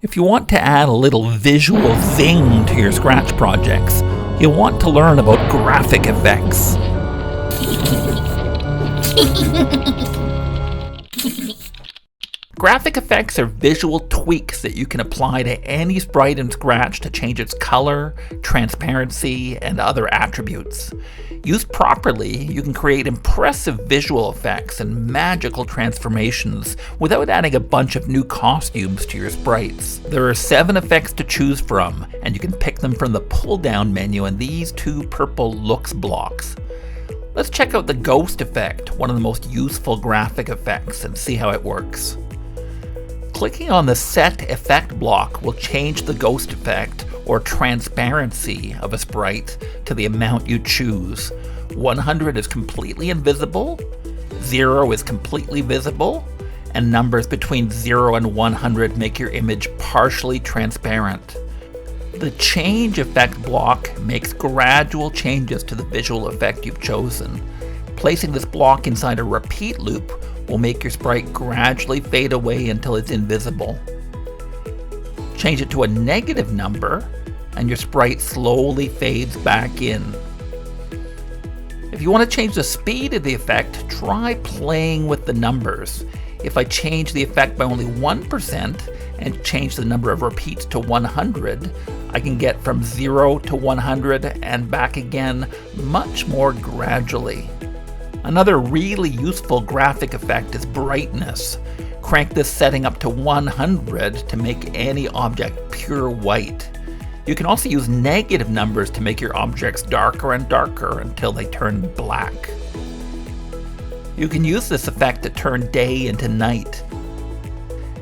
If you want to add a little visual zing to your Scratch projects, you'll want to learn about graphic effects. Graphic effects are visual tweaks that you can apply to any sprite in Scratch to change its color, transparency, and other attributes. Used properly, you can create impressive visual effects and magical transformations without adding a bunch of new costumes to your sprites. There are 7 effects to choose from, and you can pick them from the pull-down menu in these 2 purple looks blocks. Let's check out the ghost effect, one of the most useful graphic effects, and see how it works. Clicking on the Set Effect block will change the ghost effect or transparency of a sprite to the amount you choose. 100 is completely invisible, 0 is completely visible, and numbers between 0 and 100 make your image partially transparent. The Change Effect block makes gradual changes to the visual effect you've chosen. Placing this block inside a repeat loop will make your sprite gradually fade away until it's invisible. Change it to a negative number, and your sprite slowly fades back in. If you want to change the speed of the effect, try playing with the numbers. If I change the effect by only 1% and change the number of repeats to 100, I can get from 0 to 100 and back again much more gradually. Another really useful graphic effect is brightness. Crank this setting up to 100 to make any object pure white. You can also use negative numbers to make your objects darker and darker until they turn black. You can use this effect to turn day into night.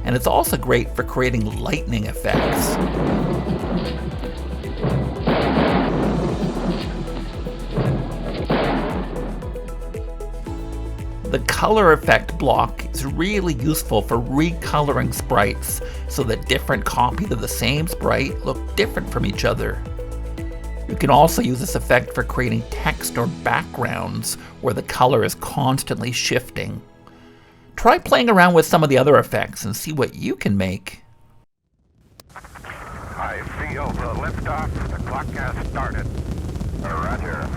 And it's also great for creating lightning effects. The color effect block is really useful for recoloring sprites so that different copies of the same sprite look different from each other. You can also use this effect for creating text or backgrounds where the color is constantly shifting. Try playing around with some of the other effects and see what you can make. I feel the liftoff. The clock has started. Roger.